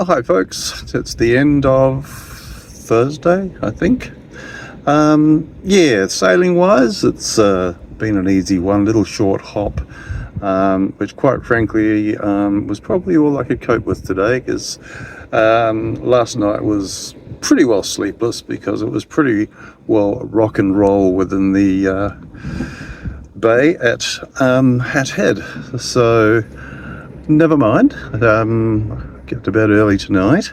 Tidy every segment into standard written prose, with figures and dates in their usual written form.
Well, hi folks, it's the end of Thursday, I think. Sailing wise, it's been an easy one, little short hop, which quite frankly was probably all I could cope with today, because last night was pretty well sleepless because it was pretty well rock and roll within the bay at Hat Head. So never mind, get to bed early tonight.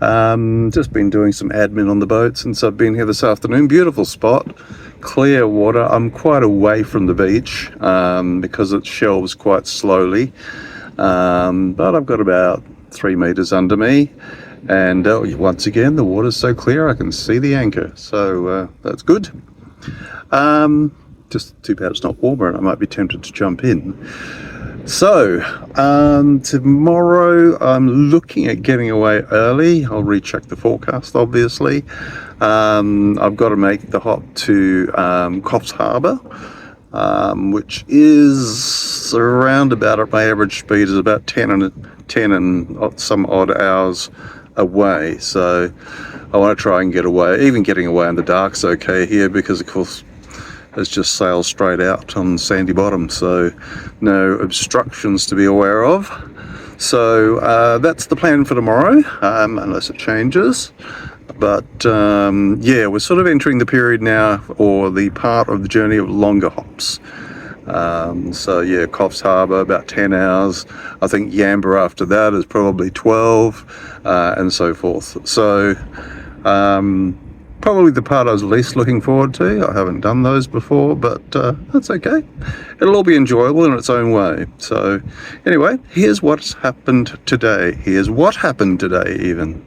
Just been doing some admin on the boat since I've been here this afternoon. Beautiful spot, clear water. I'm quite away from the beach because it shelves quite slowly, but I've got about 3 meters under me, and once again the water's so clear I can see the anchor, so that's good. Just too bad it's not warmer and I might be tempted to jump in. So tomorrow I'm looking at getting away early. I'll recheck the forecast, obviously. I've got to make the hop to Coffs Harbour, which is around about, at my average speed is about 10 and some odd hours away. So I want to try and get away. Even getting away in the dark's okay here because of course it's just sails straight out on sandy bottom, so no obstructions to be aware of. So that's the plan for tomorrow, unless it changes. But we're sort of entering the period now, or the part of the journey of longer hops. Coffs Harbour about 10 hours. I think Yamba after that is probably 12, and so forth. So probably the part I was least looking forward to. I haven't done those before, but that's okay. It'll all be enjoyable in its own way. So anyway, here's what's happened today. Here's what happened today even.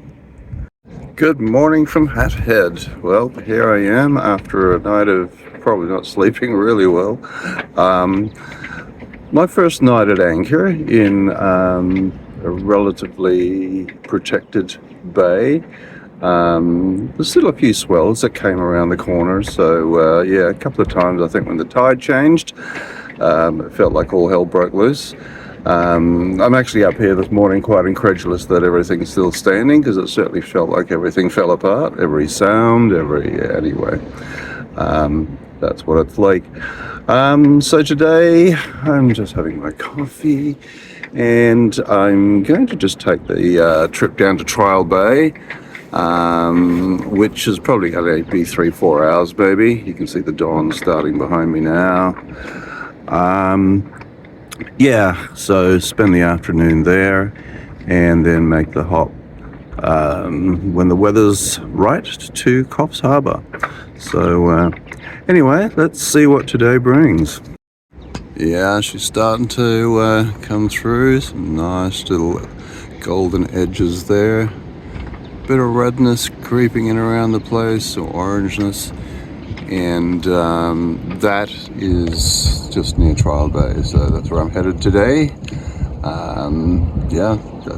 Good morning from Hat Head. Well, here I am after a night of probably not sleeping really well. My first night at anchor in a relatively protected bay. There's still a few swells that came around the corner, so a couple of times I think when the tide changed, it felt like all hell broke loose. I'm actually up here this morning quite incredulous that everything's still standing, because it certainly felt like everything fell apart, every sound, anyway. That's what it's like. So today I'm just having my coffee, and I'm going to just take the trip down to Trial Bay, which is probably going to be 3-4 hours maybe. You can see the dawn starting behind me now. So spend the afternoon there and then make the hop when the weather's right to Coffs Harbour. So anyway, let's see what today brings. Yeah, she's starting to come through. Some nice little golden edges there. Bit of redness creeping in around the place, or orangeness, and that is just near Trial Bay, so that's where I'm headed today.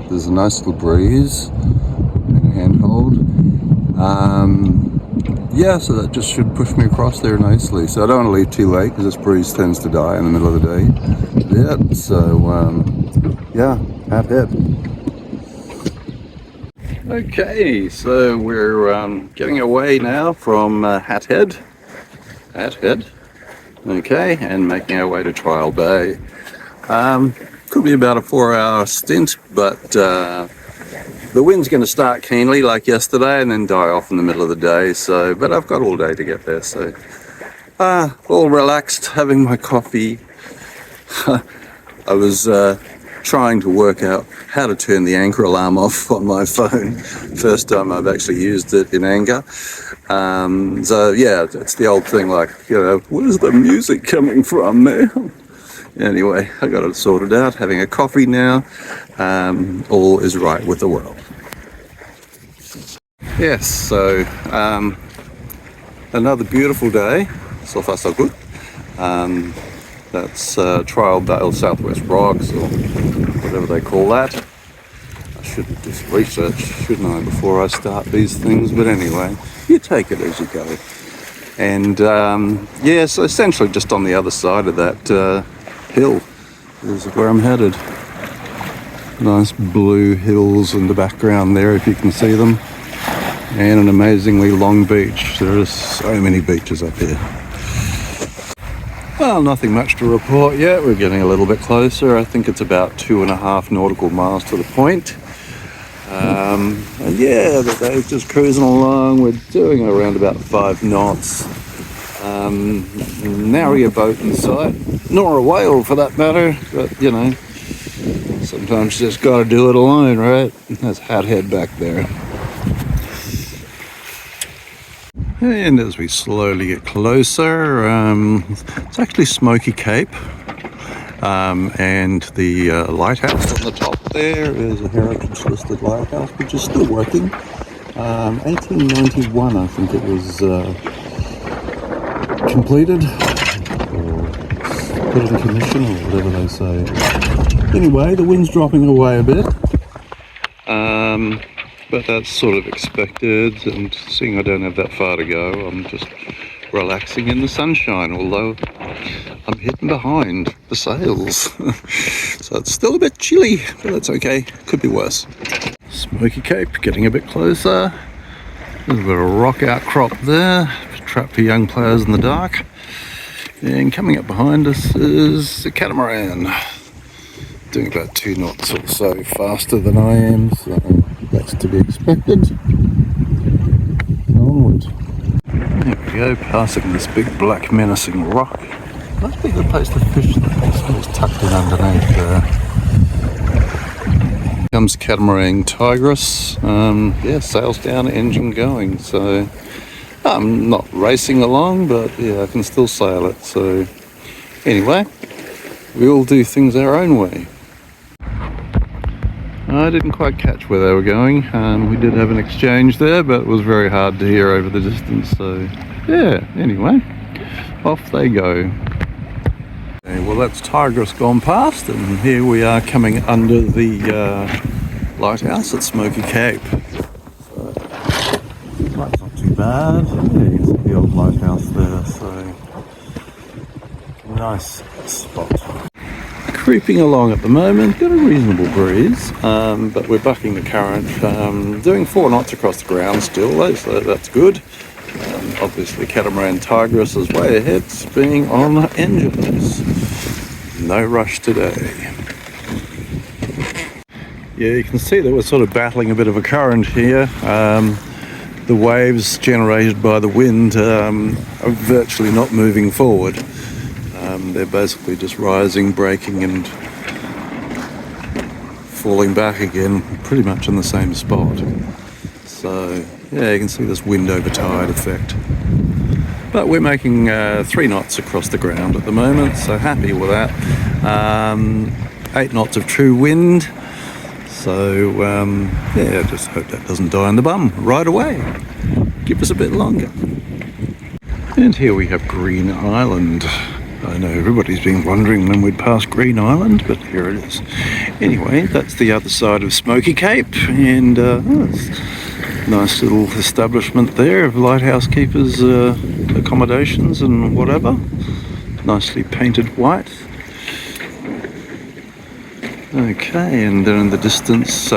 There's a nice little breeze, handhold. So that just should push me across there nicely. So I don't want to leave too late because this breeze tends to die in the middle of the day. Hat Head. Okay, so we're getting away now from Hat Head, okay, and making our way to Trial Bay. Could be about a 4-hour stint, but the wind's going to start keenly like yesterday and then die off in the middle of the day, so, but I've got all day to get there, so all relaxed, having my coffee. I was trying to work out how to turn the anchor alarm off on my phone. First time I've actually used it in anger. It's the old thing, like, where's the music coming from there? Anyway, I got it sorted out, having a coffee now. All is right with the world. Yes, so another beautiful day. So far so good. That's Trial Bay, or Southwest Rocks, or whatever they call that. I should just research, shouldn't I, before I start these things, but anyway, you take it as you go. And so essentially just on the other side of that hill is where I'm headed. Nice blue hills in the background there, if you can see them. And an amazingly long beach. There are so many beaches up here. Well, nothing much to report yet. We're getting a little bit closer. I think it's about 2.5 nautical miles to the point. And yeah, the day's just cruising along. We're doing around about 5 knots. Nary a boat in sight, nor a whale for that matter, but you know, sometimes you just gotta do it alone, right? That's Hathead back there. And as we slowly get closer, it's actually Smoky Cape, and the lighthouse on the top there is a heritage listed lighthouse, which is still working. 1891, I think it was completed, or put in commission, or whatever they say. Anyway, the wind's dropping away a bit. But that's sort of expected, and seeing I don't have that far to go, I'm just relaxing in the sunshine, although I'm hidden behind the sails. So it's still a bit chilly, but that's okay, could be worse. Smoky Cape, getting a bit closer. There's a bit of a rock outcrop there, trap for young players in the dark. And coming up behind us is a catamaran. Doing about 2 knots or so faster than I am, so that's to be expected. Onward. There we go, passing this big black menacing rock. Must be a good place to fish though. It's tucked in underneath there. Here comes catamaran Tigress. Yeah, sails down, engine going. So I'm not racing along, but yeah, I can still sail it. So anyway, we all do things our own way. I didn't quite catch where they were going. We did have an exchange there, but it was very hard to hear over the distance. So yeah, anyway, off they go. Okay, well, that's Tigress gone past, and here we are coming under the lighthouse at Smoky Cape. So that's not too bad. Yeah, you can see the old lighthouse there, so nice spot. Creeping along at the moment, got a reasonable breeze, but we're bucking the current, doing 4 knots across the ground still, so that's good. Obviously catamaran Tigress is way ahead, being on engines. No rush today. Yeah, you can see that we're sort of battling a bit of a current here. The waves generated by the wind are virtually not moving forward. They're basically just rising, breaking and falling back again, pretty much in the same spot. So yeah, you can see this wind over tide effect. But we're making 3 knots across the ground at the moment, so happy with that. 8 knots of true wind. So yeah, just hope that doesn't die on the bum right away. Give us a bit longer. And here we have Green Island. I know everybody's been wondering when we'd pass Green Island, but here it is. Anyway, that's the other side of Smoky Cape, and it's a nice little establishment there of lighthouse keepers' accommodations and whatever. Nicely painted white. Okay, and there in the distance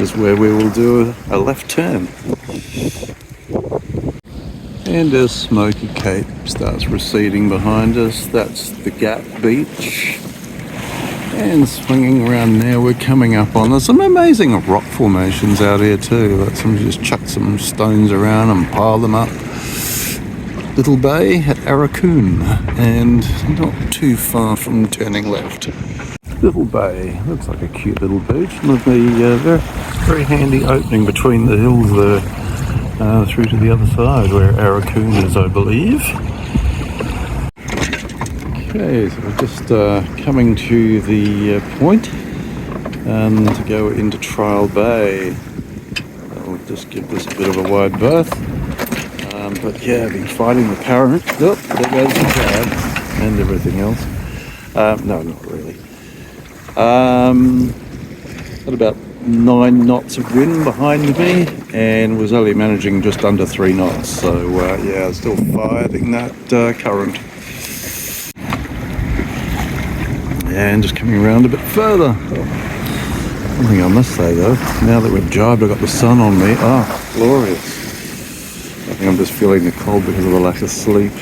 is where we will do a left turn. And as Smoky Cape starts receding behind us, that's the Gap Beach. And swinging around there, we're coming up on, there's some amazing rock formations out here too. Like somebody just chucked some stones around and piled them up. Little bay at Arakoon, and not too far from turning left. Little bay, looks like a cute little beach, with the very handy opening between the hills there. Through to the other side where Arakoon is, I believe. Okay, so we're just coming to the point to go into Trial Bay. I'll just give this a bit of a wide berth. But yeah, I've been fighting the current. Oh, there goes the crab and everything else. No, not really. Got about 9 knots of wind behind me, and was only managing just under 3 knots. So yeah, still fighting that current. And just coming around a bit further. One thing I must say though, now that we've jibed, I've got the sun on me. Oh, glorious. I think I'm just feeling the cold because of the lack of sleep.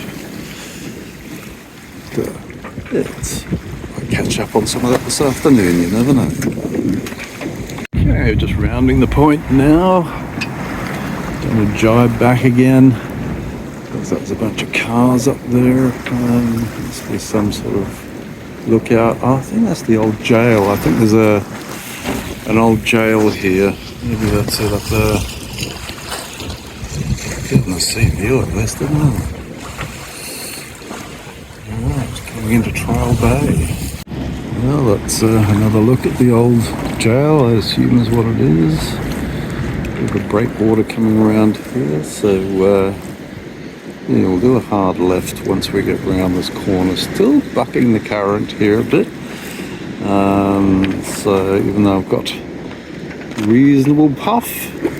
I'll catch up on some of that this afternoon, you never know. Okay, just rounding the point now. Going to jibe back again. Looks like there's a bunch of cars up there. Must be some sort of lookout. Oh, I think that's the old jail. I think there's an old jail here. Maybe that's it up there. Getting a sea view at least, isn't it? Alright, it's coming into Trial Bay. Well, that's another look at the old jail, I assume is what it is. We've got breakwater coming around here, so yeah, we'll do a hard left once we get round this corner. Still bucking the current here a bit. So even though I've got reasonable puff,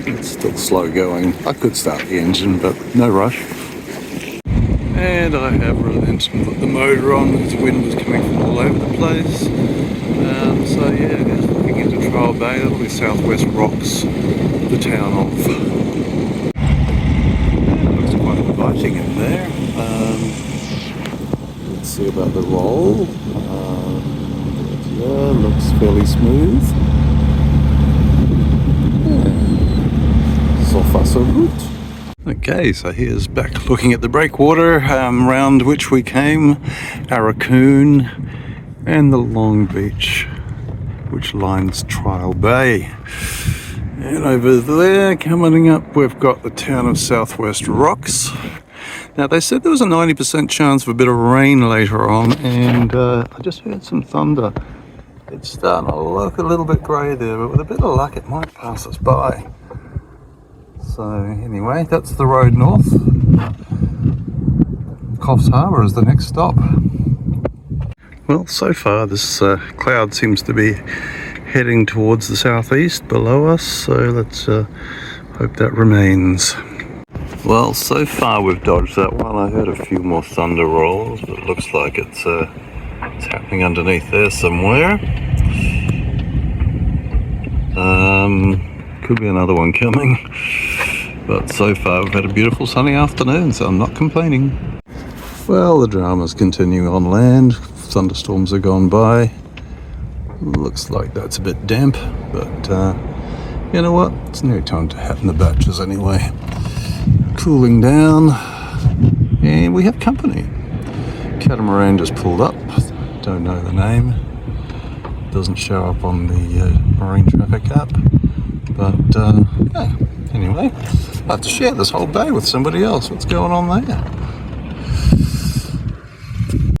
it's still slow going. I could start the engine, but no rush. And I have relented and put the motor on because the wind was coming from all over the place. So yeah, just looking into Trial Bay, that'll be Southwest Rocks, the town of. Yeah, looks quite inviting in there. Let's see about the roll. Yeah, looks fairly smooth. Yeah. So far so good. Okay, so here's back looking at the breakwater round which we came, Raccoon, and the Long Beach, which lines Trial Bay. And over there, coming up, we've got the town of Southwest Rocks. Now, they said there was a 90% chance of a bit of rain later on, and I just heard some thunder. It's starting to look a little bit grey there, but with a bit of luck, it might pass us by. So anyway, that's the road north. Coffs Harbour is the next stop. Well, so far this cloud seems to be heading towards the southeast below us, so let's hope that remains. Well, so far we've dodged that one. I heard a few more thunder rolls, but it looks like it's happening underneath there somewhere. Could be another one coming. But so far we've had a beautiful sunny afternoon, so I'm not complaining. Well, the dramas continue on land. Thunderstorms are gone by. Looks like that's a bit damp, but you know what? It's nearly time to happen the batches anyway. Cooling down, and we have company. Catamaran just pulled up. Don't know the name. Doesn't show up on the marine traffic app. But yeah, anyway, I have to share this whole day with somebody else. What's going on there?